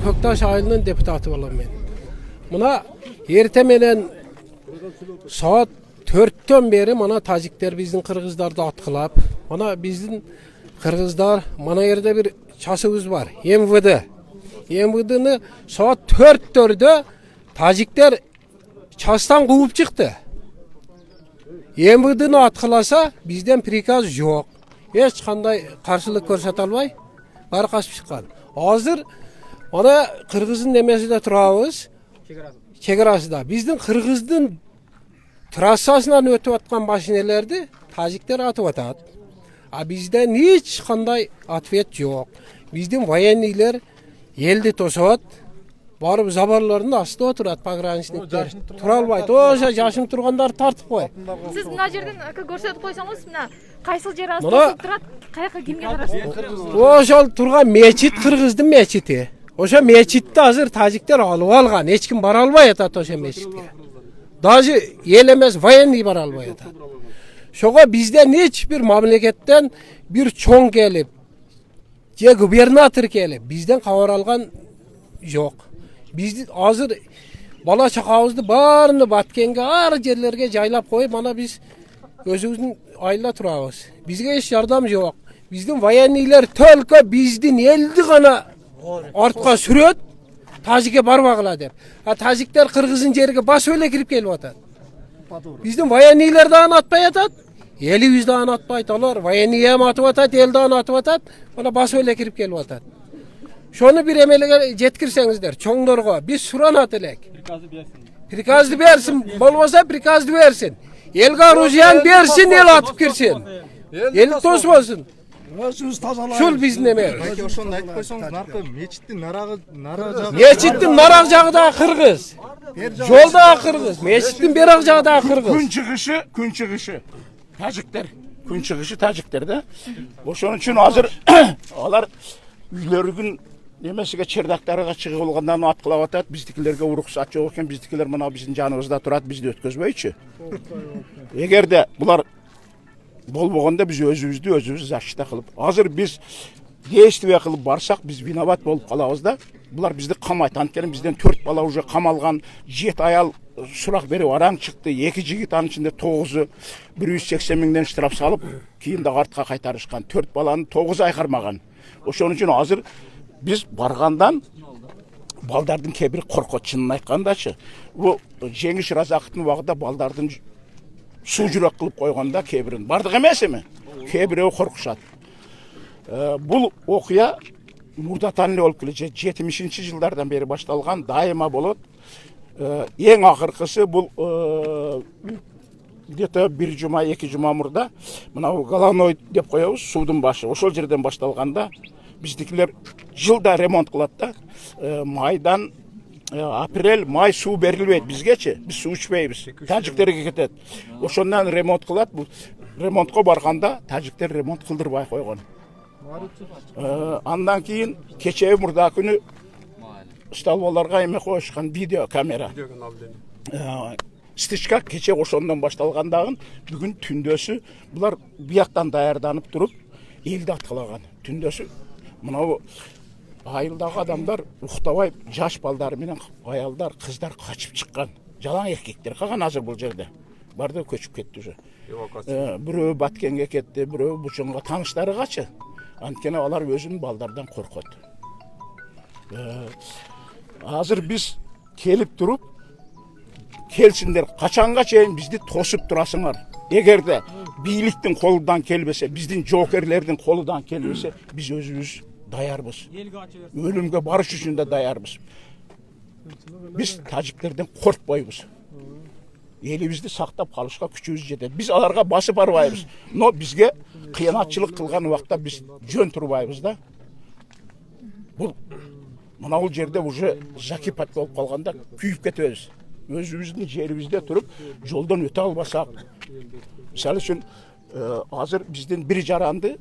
Köktaş ayılının deputatı bolam men. Muna erте menен saat 4'ten beri mana Tajikler bizden Kırgızlardı atkılap. Mana bizden Kırgızlar mana yerde bir çasımız var. MVD. MVD'ni saat 4'te Tajikler çastan kovup çıktı. MVD'ni atkılasa bizden prikaz yok. Hiç kanday karşılık korsat almay. Bari kaçıp çıkan. Hazır mana Kırgız'ın demesinde turabız. Çekerasıda. Bizden Kırgız'ın trassasından ötüp atkan maşinelerdi Tajikler atıp atat. Bizden hiç kanday atfet yok. Bizden vayenliler eldi tosat. Barıp zabarlarında aslı oturat pograniçnikler. Turalbaydı. Oşa yaşım turganдар tartıp koy. Siz mына жерден көрсөтүп койсоңуз мына кайсыл жер асты турат, каяка кимге карашты? Ошол турган мечит Кыргыздын мечити. Ошо мечитти азыр Тажиктер алып алган. Эч ким бара албай атат ошо мечитке. Даже эл эмес военный бара албай атат. Ошого бизден эч бир мамлекеттен бир чоң келип, же губернатор келип, бизден кабар алган жок. Biz hazır bala çakağızdı barını Batkenge ar yerlerge jaylap koyup mana biz özümüzün ayla turabız. Bizge hiç yardım yok. Bizden vayenliler tölke bizden eldi gana artka süröt Tajik'e barbağıla der. Tajikler Kırgız'ın yerine bas öyle girip gelip atar. Bizden vayenliler daha atmay atat. Eli biz daha atmay talar. Vayenliye atıp atat, el daha atıp atat. Bana bas öyle girip gelip atar. Şonu bir emelige jetkirsеңizdер, çoңдорго. Biz suranat elek. Prikazdı versin. Bolmasa prikazdı versin. Elge orужиян versin, el atıp girsin. El tosmasın. Şul bizdin emeği. Peki oşonu aytып койсоңуз, narkı meçitin naragı Meçittin narak jağı da Kırgız. Jolda Kırgız. Meçittin berak jağı da Kırgız. Gün çıkışı. Tajikler. Gün çıkışı Tajiklerde. Oşonun için hazır alar үйлөрүгүн немесиге чердактарга чыгып алгандан аткылап атат. Биздикилерге уруксат жок экен. Биздикилер мына биздин жаныбызда турат, бизди өткөзбөйчү. Эгерде булар болбогондо биз өзүбүздү защита кылып, азыр биз действие кылып барсак, биз виноват болуп калабыз да. Булар бизди камайт. Анткени бизден 4 бала уже камалган, 7 аял сурак берип араң чыкты. 2 жигит анын ичинде 9'u 180 миңден штраф салып, кийин да артка кайтарышкан. 4 баланын 9 ай кармаган. Ошон үчүн азыр биз баргандан балдардын кебир коркот, чынын айткандачы. Бу Жеңиш Разаковдун убагында балдардын суу жүрөк кылып койгонда кебирин бардык эмес эми. Кебирөө коркушат. Бул окуя мурда таанилүү болуп келе 70-жылдардан бери башталган, дайыма болот. Эң акыркысы бул где-то 1 жума, 2 жума мурда мына Головной деп коебуз, суудун башы. Ошол жерден башталганда биздикилер жылда ремонт кылат да. Майдан апрель, май суу берилбейт бизгечи. Биз суу ичпейбиз. Тажиктерге кетет. Ошондон ремонт кылат. Бул ремонтко барганда тажиктер ремонт кылдырбай койгон. Андан кийин кечеги мурда күнү столболорго эме коюшкан видео камера. Стичка кече ошондон башталгандагын бүгүн түндөсү булар бияктан даярданып туруп элди аткылаган. Түндөсү мына айылдагы адамдар уктабай, жаш балдар менен аялдар, кыздар качып чыккан. Жалаң эркектер калган азыр бул жерде. Барды көчүп кетти уже. Бирөө Баткенге кетти, бирөө Бучунга, тааныштары качы. Анткени алар өзүнүн балдардан коркот. Азыр биз келип туруп келсиндер, качанга чейин бизди тосуп турасыңар. Эгерде бийликтин колунан келбесе, биздин жоокерлердин колунан келбесе, биз өзүбүз даярбыз. Өлүмгө барыш үчүн да даярбыз. Биз тажиктерден коркпойбуз. Элибизди сактап калышка күчүбүз жетет. Биз аларга басып барбайбыз. Но бизге кыянатчылык кылган убакта биз жөн турбайбыз да. Бул мына бул жерде уже закипать болуп калганда күйүп кетебиз. Өзүбүздүн жерибизде туруп, жолдон өтө албасак. Мисалы үчүн азыр биздин бир жаранды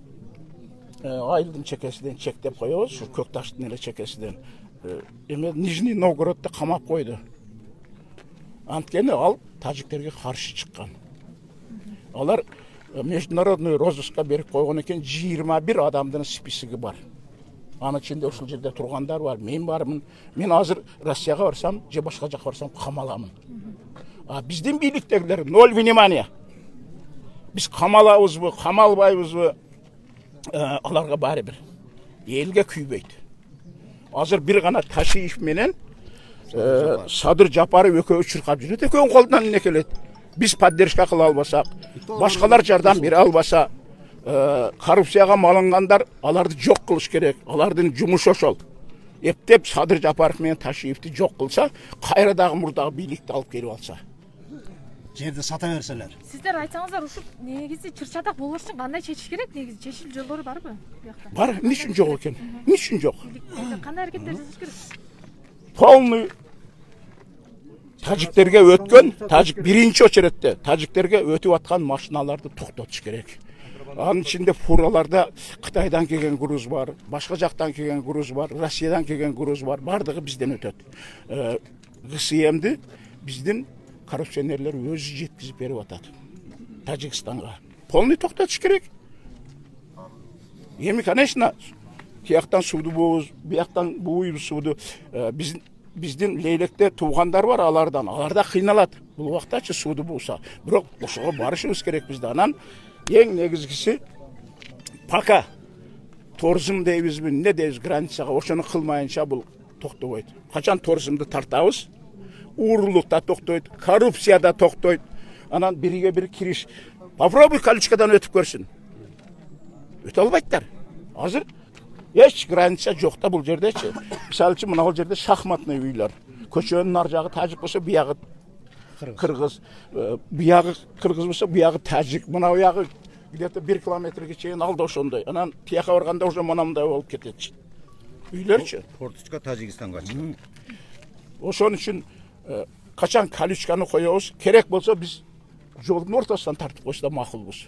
айылдын чекесинен чектеп коебуз, ушу Көкташтын эле чекесинен. Эме Нижний Новгороддо камап койду. Анткени ал тажиктерге каршы чыккан. Алар международный розыскка берип койгон экен, 21 адамдын списоги бар. Анын içinde ушул жерде тургандар бар. Мен бармын. Мен азыр Россияга барсам, же башка жака барсам камаламын. Биздин бийликтегилер ноль внимания. Биз камалабызбы, камалбайбызбы? Аларга баары бир. Элге күйбөйт. Азыр бир гана Ташиев менен Садыр Жапаров экөө чуркап жүрөт. Экөөнүн колунан эмне келет? Биз поддержка кыла албасак, башкалар жардам бере албаса, коррупцияга малынгандар аларды жок кылыш керек. Алардын жумушу ошол. Эптеп Садыр Жапаров менен Ташиевди жок кылса, кайра дагы мурдагы бийликти алып келип алса. Жерди сата берселер. Сиздер айтсаңыздар, ушул негизи чыр-чатак болуш үчүн кандай чечиш керек? Негизи чечил жолдору барбы бу жакта? Бар, эмне үчүн жок экен? Эмне үчүн жок? Кандай аракеттер жасаш керек? Полный тажиктерге өткөн, тажик биринчи очередде тажиктерге өтүп аткан машиналарды токтотуш керек. Анын içinde фураларда Кытайдан келген груз бар, башка жактан келген груз бар, Россиядан келген груз бар, бардыгы бизден өтөт. ГСМди биздин коррупционерлер өзү жеткизип берип атат Тажикстанга. Полный токтотуш керек. Эми, конечно, тияктан сууду бууз, бияктан бууйбуз сууду. Биздин лейлекте туугандар бар алардан. Аларда кыйналат. Бул убактачы сууду бууса. Бирок ошого барышыбыз керек бизде. Анан эң негизгиси пока туризм дейбизби, эмне дейбиз границага ошону кылмайынча бул токтобойт. Качан туризмди тартабыз? Уурулук да токтойт, коррупция да токтойт. Анан бириге бири кириш. Попробуй колючкадан өтүп көрсүн. Өтө албайттар. Азыр эч граница жок да бул жердечи. Мисалы үчүн мына бул жерде шахматный үйлөр. Көчөнүн нар жагы тажик болсо, биягы кыргыз, биягы кыргыз болсо, биягы тажик. Мына биягы где-то 1 километрге чейин алда ошондой. Анан тияка барганда уже мынандай болуп кетет. Үйлөрчү. Форточка Тажикстанга. Ошон үчүн качан колючканы коебуз, керек болсо биз жолдун ортосунан тартып койсо да макулбуз.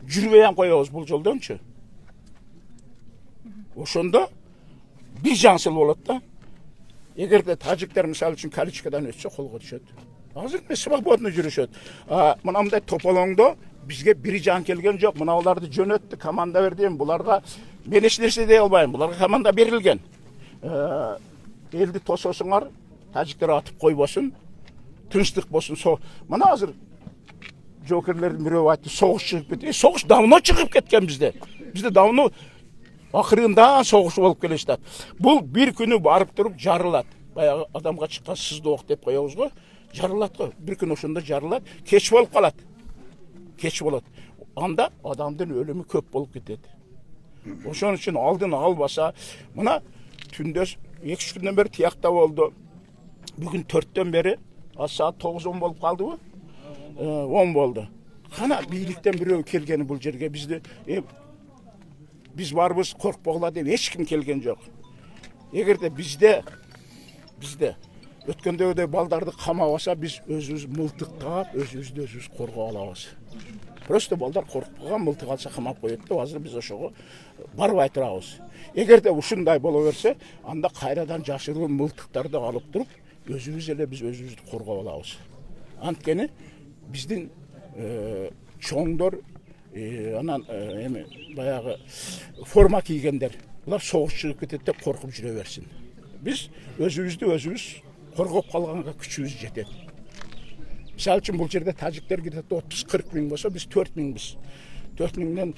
Жүрбөй коебуз бул жолдончу. Ошондо бир жаңсыл болот да. Эгерде тажиктер мисалы үчүн колючкадан өтсө колго түшөт. Азыр эмес свободно жүрүшөт. Мынандай тополоңдо бизге бир жаң келген жок. Мына аларды жөнөттү, команда бердим. Буларга мен эч нерсе дей албайм. Буларга команда берилген. Элди тососуңар, тажиктер атып койбосун, тынчтык болсун. Мына азыр жокерлердин бирөө айтты, согуш чыгып кетти. Согуш давно чыгып кеткен бизде. Бизде давно акырында согуш болуп келештат. Бул бир күнү барып туруп жарылат. Баягы адамга чыккан сыздоок деп коебуз го. Жарылат го. Бир күн ошондо жарылат, кеч болуп калат. Кеч болот. Анда адамдын өлүмү көп болуп кетет. Ошон үчүн алдын албаса, мына түндөс 2-3 күндөн бери тиякта болду. Бүгүн 4төн бери саат 9-10 болуп калдыбы? 10 болду. Кана бийликтен бирөө келгени бул жерге бизди биз барбыз коркпогула деп эч ким келген жок. Эгерде бизде өткөндөгүдөй балдарды камабаса, биз өзүбүз мылтык таап, өзүбүздү өзүбүз коргоп алабыз. Просто балдар коркпогон, мылтык алса камап коет деп, азыр биз ошого барбай турабыз. Эгерде ушундай боло берсе, анда кайрадан жашыруун мылтыктарды алып туруп, өзүбүз эле биз өзүбүздү коргоп алабыз. Анткени биздин чоңдор анан эми баягы форма кийгендер, булар согуш чыгып кетет деп коркуп жүрө берсин. Биз өзүбүздү өзүбүз коргоп калганга күчүбүз жетет. Мисалы үчүн бул жерде тажиктер где-то 30-40 миң болсо, биз 4 миңбиз. 4 миңден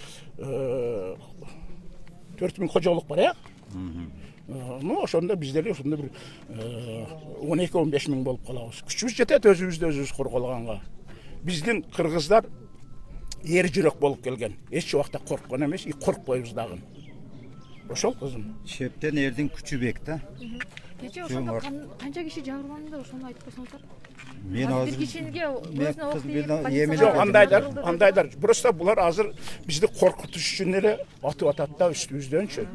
4 миң кожолук бар, я? Ну, ошондо биздер ошондо бир 12-15 миң болуп калабыз. Күчүбүз жетет өзүбүздү өзүбүз корголганга. Биздин кыргыздар эр жүрөк болуп келген. Эч убакта корккон эмес, коркпойбуз дагы. Ошол кызым. Шептен эрдин күчү бек да. Кече ошондо канча киши жабырланды, ошону айтып койсоңуздар. Мен азыр бир кишиге өзүнө ок тийип, жок, андайлар. Просто булар азыр бизди коркутуш үчүн эле атып атат да үстүбүздөнчү.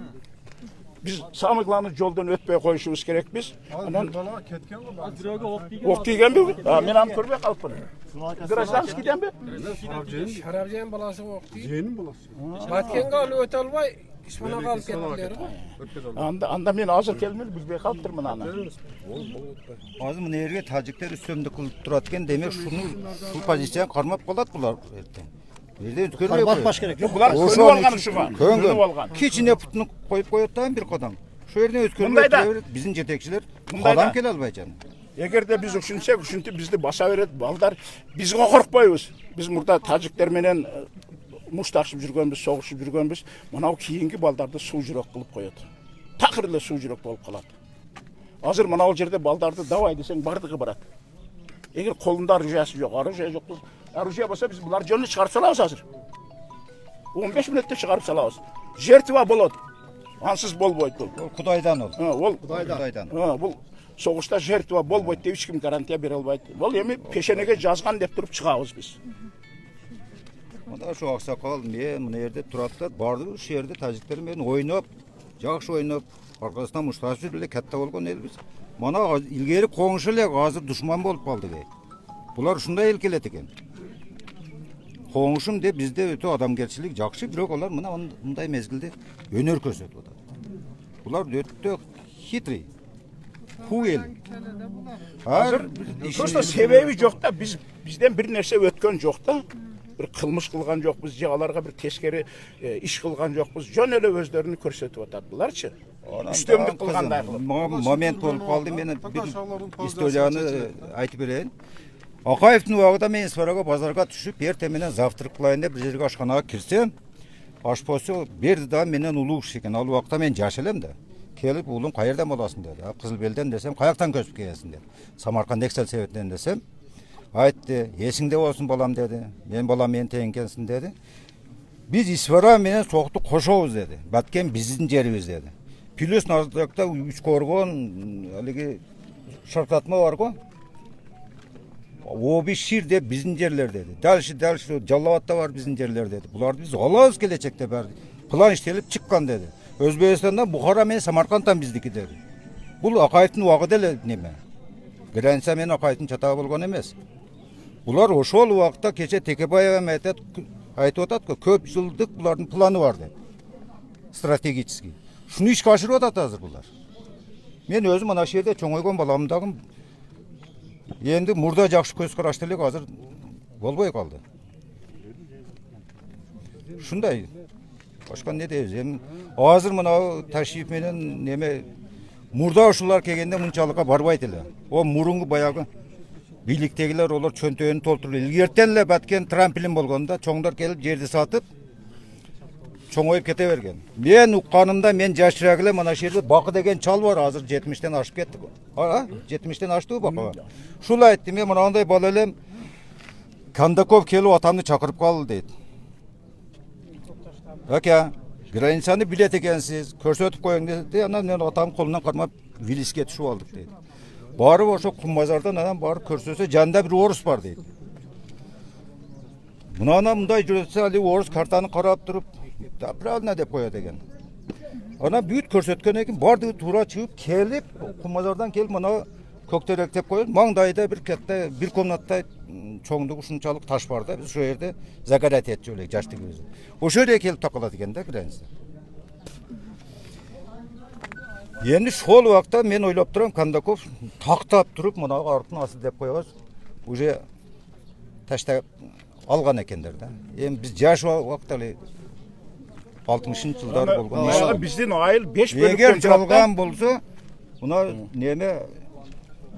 Биз самый главный жолдон өтпөй коюшубуз керек биз. Анан кеткен го. ок тийгенби? Мен аны көрбөй калыпмын. Гражданскийденби? Шарабжан баласы ок дейт. Женим баласы. Баткенге алып өтө албай, Исманага алып кеттилер го. Анда мен азыр келмел билбей калыптырмын аны. Азыр мына жерге тажиктер үстөмдүк кылып турат экен, демек ушул позицияны кармап калат булар эртең. Жерде өткөрбөй Батпаш керек. Bular könüp algan şuga. Könüp algan. Кичине путун коюп коет да бир кадам. Şu жерден өткөрбөй Мындайда. биздин жетекчилер Мындайда. кадам келе албай жана. Эгерде биз ушунча бизди баса берет балдар, бизге коркпойбуз. Биз мурда тажиктер менен мушташып жүргөнбүз, согушуп жүргөнбүз. Мынау кийинки балдарды суу жүрөк кылып коет. Такыр эле суу жүрөк болуп калат. Азыр мынау жерде балдарды давай десең бардыгы барат. Эгер колунда оружиясы жок, оружия жок, оружия болсо биз булар жөнү чыгарып салабыз азыр. 15 мүнөттө чыгарып салабыз. Жертва болот. Ансыз болбойт бул. Ол Кудайдан ол. Ол Кудайдан. бул согушта жертва болбойт деп эч ким гарантия бере албайт. Бул эми пешенеге жазган деп туруп чыгабыз биз. Мына şu аксакал мен мына жерде тураттар, барды ушул жерде тажиктер менен ойноп, жакшы ойноп, аркасынан мушташып эле катта болгон элбиз. Мана илгери коңшу эле азыр душман болуп калды ке. Булар ушундай эл келет экен. Коңшум деп бизде өтө адамгерчилик жакшы, бирок алар мына мындай мезгилде өнөр көрсөтүп атат. Булар өтө хитрый. Ху эл. Азыр просто себеби жок да, бизден бир нерсе өткөн жок да. Bir kılmış kılgan jokpuz, же аларга bir teskeri iş kılgan jokpuz. Jön эле өздөрүнү көрсөтүп атат Üstөмдүк кылгандай кылып. Момент болуп калды, мен бир историяны айтып берейин. Акаевдин убагында мен Сферага базарга түшүп, эртең менен завтрак кылайын деп бир жерге ашканага кирсем, ашпосы берди да менен улуу киши экен. Ал убакта мен жаш элем да. Келип, уулум каерден боласың деди. Кызыл Белден десем, каяктан көчүп келесиң деди. Самарканд Эксел Советинен десем, айтты, есіңде болсын балам деді. Мен балам мен тең екенсің деді. Biz İsfara менен соқты кошобуз деді. Баткен биздин жерибиz деді. Плюс наркта 3 коргон, алиги шартатма бар го. О шир деп биздин жерлер деді. Дальше Жаллабатта бар биздин жерлер деді. Буларды биз алабыз келечекте баары. План иштелип чыккан деді. Өзбекстандан Бухара менен Самаркандтан биздики деді. Бул Акаевдин убагыда эле неме. Граница менен Акаевдин чатагы болгон эмес. Булар ошол убакта кече Текебаев айтып атат, көп жылдык булардын планы бар деп. Стратегический. Шуну ишке ашырып атат азыр булар. Мен өзүм мына жерде чоңойгон баламдагы энди мурда жакшы көз карашты элек азыр болбой калды. Шундай. Башка не дейбиз? Эми азыр мына Ташиев менен неме мурда ушулар келгенде мынчалыкка барбайт эле. О мурунку баягы бийликтегилер олар чөнтөөнү толтуруп илгертен эле баткен трамплин болгондо чоңдор келип жерди сатып чоңоюп кете берген. Мен укканымда мен жашыраак эле мына жерде Бакы деген чал бар, азыр 70тен ашып кетти. 70тен аштыбы Бакы? Ушул айтты, мен мынандай бала элем Кандаков келип атамды чакырып калды дейт. Ака, границаны билет экенсиз, көрсөтүп коюң деди. Анан мен атам колунан кармап Вилиске түшүп алдык дейт. Барып ошо Кумбазардан анан барып көрсөсө жанында бир орус бар дейт. Мына мындай жүрөтсө али орус картаны карап туруп, да правильно деп коет экен. Анан бүт көрсөткөн экен, барды туура чыгып келип, Кумбазардан келип мына көктөрөк деп коет. Маңдайда бир кетте, бир комнатта чоңдук ушунчалык таш бар да, биз ошол жерде загорать этчү элек жаштыгыбызды. Ошол жерге келип такалат экен да граница. Енді шол уақытта мен ойлап тұрам, Кандаков тақтап тұрып, мынау артын асыл деп қойғыз, уже таштап алған екендер да. Енді біз жаш уақытта 60 жылдар болған. Бізден айыл 5 бөліктен егер жалған болса, мына неме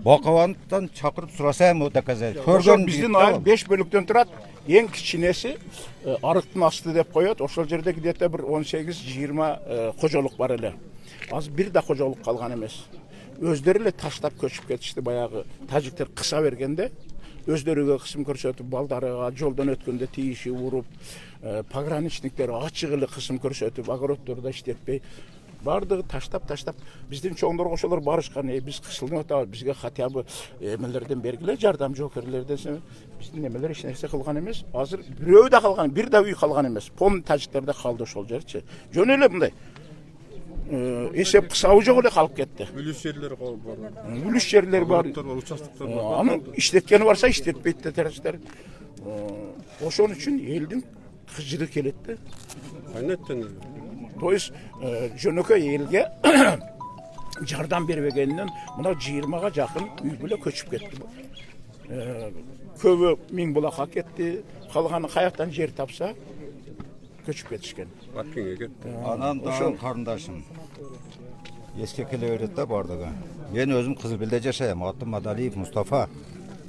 Бақаванттан чақырып сұрасам о доказать. Бізден айыл 5 бөліктен тұрады. Ең кішінесі арықтың асты деп қояды. Ошол жерде где-то бір 18-20 қожолық бар эле. Az bir de kocalıq kalgan emez. Özleriyle taşlap köçüp ketişti bayağı tacikler kısa vergende. Özleriyle kısım körsetip baldarıga joldan ötkönde tiyişi vurup pograniçnikleri açıgılı kısım körsetip agorottorda işletpey bardığı taşlap bizden çoğunlar koşular barışkan biz kısıldın öte bizge hatiyabı emelerden bergiler jardam jokerlerden bizden emeler hiç nerse kılgan emez. Hazır bir de kalgan bir de uy kalgan emez. Pom taciklerde kaldı şol jerçi. Jön öyle bunday. Esep kısavı жоқ öyle kalıp gitti. Ülüş yerleri kalıp var. Ülüş yerleri var. Uçaklıklar var. Ama işletkeni varsa işletmeydi de teröristler. Oşun için eldin kızcılık keletti. Kaynetten Dolayısıyla Jönököy elge jardan bermegeninden buna 20'ga jakın üy bile köçüp gitti. Көбі Миңбулаққа кетті. Қалғаны қаяқтан жер тапса көшіп кетішкен. Баткенге кетті. Анам дағын қарындашым. Еске келе береді бардығы. Мен өзім Қызылбелде жашайым. Атым Мадалиев Мұстафа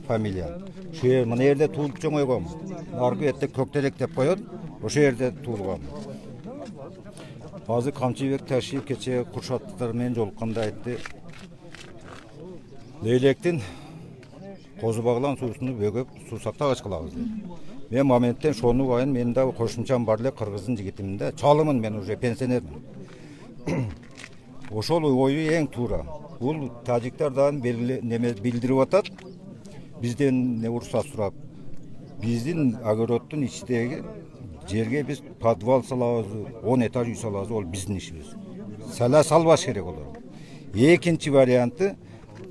фамилия. Мына жерде туылып жоңойғам. Нарғы етті көктерек деп қойып, ошо жерде туылғам. Азы Камчыбек Ташиев кече Куршаттармен жолыққанда айтты. Leylektin qozu bağlan suusunu bөгөp suusакта ачкылабыз деп. Мен моменттен шону айын менин да кошумчам бар эле кыргыздын жигитимин чалымын, мен уже пенсионермин. Ошол ою эң туура. Бул тажиктардан билдирип атат. Бизден не уруксат сурап, биздин огороддун ичидеги жерге биз подвал салабыз, 10 этаж үй салабыз, ол биздин ишибиз. Сала салбаш керек олар. Экинчи варианты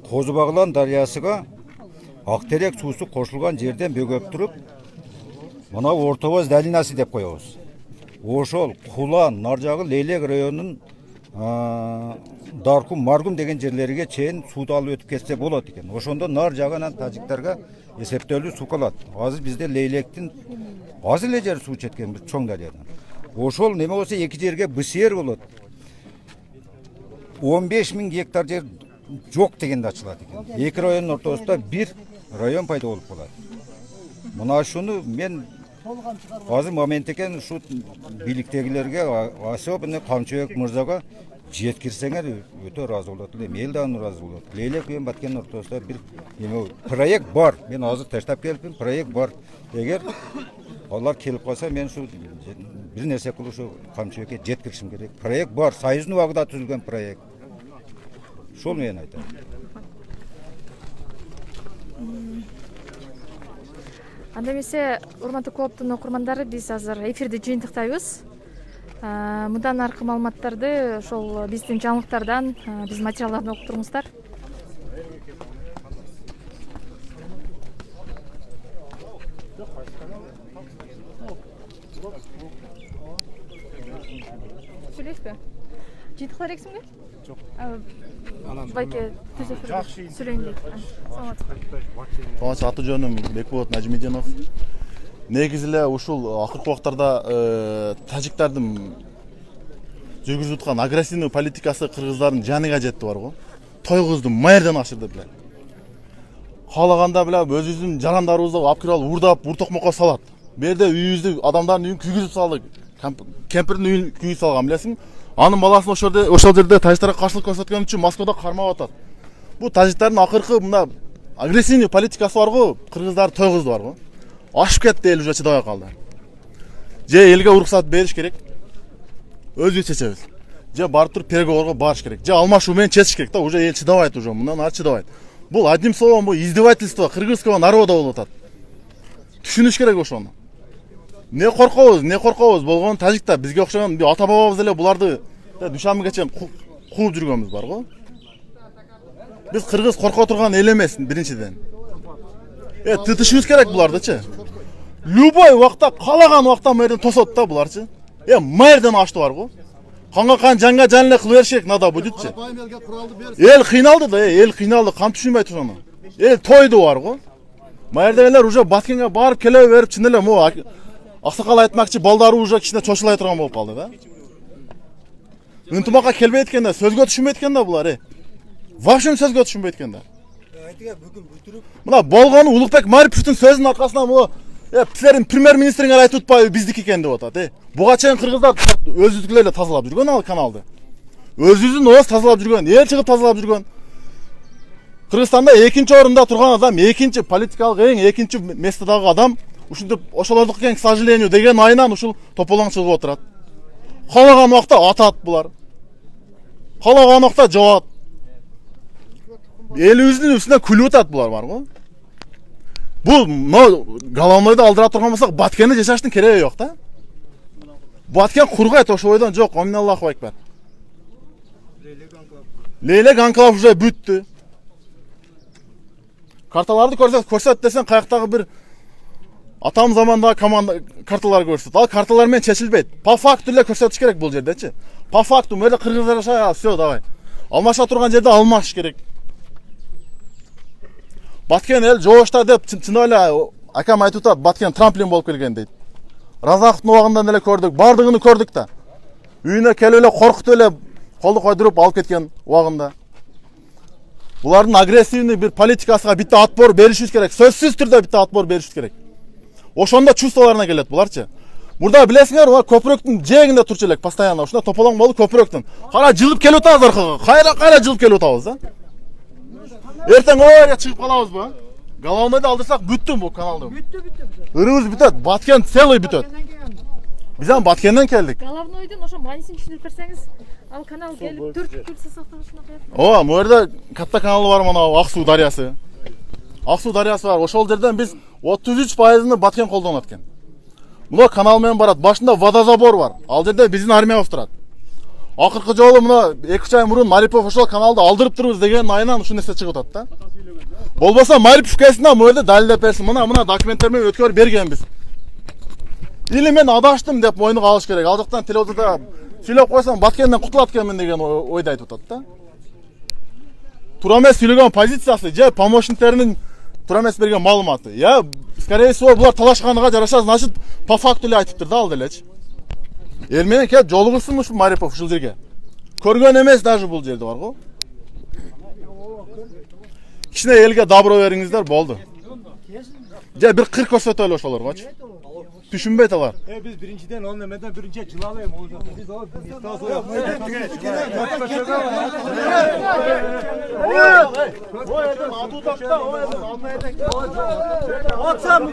Козубагылан дарыясыга Актерек суусу кошулган жерден бөгөп туруп, мына Ортобоз долинасы деп коебуз. Ошол Кулан, Наржагы, Leylek районунун Даркум, Маргум деген жерлерге чейин сууду алып өтүп кетсе болот экен. Ошондо нар жагынан тажиктарга эсептелүү суу калат. Азыр бизде Leylектин аз эле жер суу четкен биз чоң дарыядан. Ошол неме болсо эки жерге БСР болот. 15 000 гектар жер жок дегенде ачылат экен. Эки райондун ортосунда бир район пайда болуп калат. Мына ушуну мен азыр момент экен ушу бийликтегилерге, особенно Камчыбек мырзага жеткирсеңер өтө ыраазы болот элем. Эл да ыраазы болот. Leylek менен Баткендин ортосунда бир проект бар. Мен азыр таштап келипмин, проект бар. Эгер алар келип калса, мен ушу бир нерсе кылып ушу Камчыбекке жеткиришим керек. Проект бар, союздун убагында түзүлгөн проект. Шол мен айтам. Анда эмесе, урматтуу клубдун окурмандары, биз азыр эфирди жыйынтыктайбыз. Мындан аркы маалыматтарды ошол биздин жаңылыктардан, биздин материалдардан окуп туруңуздар. Сүйлөшпү? Жыйынтыктар эксиңби? Жок. Байке Жакшы. сүйлөйүн дейт. Аты жөнүм Бекболот Нажмидинов. Негизи эле ушул акыркы убактарда тажиктардын жүргүзүп аткан агрессивный политикасы кыргыздардын жаныга жетти бар го. Тойгузду майырдан ашырды биле. Каалаганда биле өзүбүздүн жарандарыбызды алып кирип алып урдап, уртокмокко салат. Бу жерде үйүбүздү адамдардын үйүн күйгүзүп салдык. Кемпирдин үйүн күйгүзүп салган билесиңби? Анын баласын ошол жерде тажиктарга каршылык көрсөткөн үчүн Москвада кармап атат. Бу тажиктардын акыркы мына агрессивный политикасы бар го, кыргыздар тойгузду бар го. Ашып кетти, эл уже чыдабай калды. Же элге уруксат бериш керек. Өзү чечебиз. Же барып туруп переговорго барыш керек. Же алмашуу менен чечиш керек да, уже эл чыдабайт уже, мындан ары чыдабайт. Бул одним словом бу издевательство кыргызского народа болуп атат. Түшүнүш керек ошону. Не коркобуз болгон тажиктар бизге окшогон ата бабабыз эле буларды душанбыга чейин кууп жүргөнбүз бар го. Биз кыргыз корко турган эл эмес биринчиден. Тытышыбыз керек булардычы. Любой убакта, каалаган убакта мэрден тосот да буларчы. Мэрден ашты бар го. Канга кан жанга жан эле кылып бериш керек, надо будутчы. Эл кыйналды да, эл кыйналды, кам түшүнбөйт ошону. Эл тойду бар го. Мэрдегилер уже Баткенге барып келе берип чын эле могу аксакал айтмакчы балдары уже кичине чочулай турган болуп калды да. Ынтымакка келбейт экен да, сөзгө түшүнбөйт экен да булар. Вообще сөзгө түшүнбөйт экен да. Мына болгону Улукбек Мариповдун сөзүнүн аркасынан могу силердин премьер-министриңер айтып атпайбы биздики экен деп атат. Буга чейин кыргыздар өзүздүкүлөр эле тазалап жүргөн ал каналды. Өзүбүздүн ооз тазалап жүргөн, эл чыгып тазалап жүргөн. Кыргызстанда экинчи орунда турган адам, экинчи политикалык экинчи местодагы адам ушинтип ошолордуку экен, к сожалению деген айынан ушул тополоң чыгып отурат. Каалаган убакта атат булар. Каалаган убакта жабат. Элибиздин үстүнө күлүп атат булар бар го. Бул Головнойду алдыра турган болсок, Баткенде жашаштын кереги жок да. Баткен кургайт ошол бойдон жок, Аллаху акбар. Leylek анклав уже бүттү. Карталарды көрсөт десең, каяктагы бир атам замандагы команда карталар көрсөт. Ал карталар менен чечилбейт. По факту эле көрсөтүш керек бул жердечи. По факту мэрде кыргыздар жашайт, всё, давай. Алмаша турган жерде алмаш керек. Баткен эл жоошта деп чындап эле акам айтып атат, Баткен трамплин болуп келген дейт. Разаховдун убагында эле көрдүк, бардыгын көрдүк да. Үйүнө келип эле коркутуп эле колду койдуруп алып кеткен убагында. Булардын агрессивный бир политикасына битте отпор беришибиз керек. Сөзсүз түрдө битте отпор беришибиз керек. Ошондо чувстволоруна келет буларчы. Мурда билесиңер, көпүрөктүн жээгинде турчу элек постоянно. Ушунда тополоң болуп көпүрөктүн. Кара жылып келип атабыз аркага. Кайра жылып келип атабыз да. Эртең ойга чыгып калабызбы? Головнойду алдырсак бүттүм бул каналды. Ырыбыз бүтөт, Баткен целый бүтөт. Биз ам Баткенден келдик. Головнойдун ошо манисин түшүндүрүп берсеңиз, ал канал келип 4 көлсө сакталышына коет. Ооба, могу жерде катта каналы бар, мына Ак Суу дарыясы. Ак Суу дарыясы бар. Ошол жерден биз 33%-ны Баткен колдонот экен. Мына канал менен барат. Башында водозабор бар. Ал жерде биздин армиябыз турат. Акыркы жолу мына 2 ай мурун Марипов ошол каналды алдырып турбуз деген айынан ушул нерсе чыгып атат да. Болбосо Марипов келсин, могу жерде далилдеп берсин. Мына документтер менен өткөрүп бергенбиз. Или мен адаштым деп мойнуга алыш керек. Ал жактан телевизорда сүйлөп койсоң Баткенден кутулат экенмин деген ойду айтып атат да. Туура эмес сүйлөгөн позициясы же помощниктеринин туура эмес берген маалыматы. Я, скорее всего, булар талашканга жараша, значит, по факту эле айтыптыр да ал делечи. Эл менен келип жолугушсун ушу Марипов ушул жерге. Көргөн эмес даже бул жерде бар го. Кичине элге добро бериңиздер, болду. Же бир кыр көрсөтөлү ошолоргочу. Түшүнбөйт алар. Biz birinciden onun emeden birinci çılalayım olacak. Biz alıp Atsam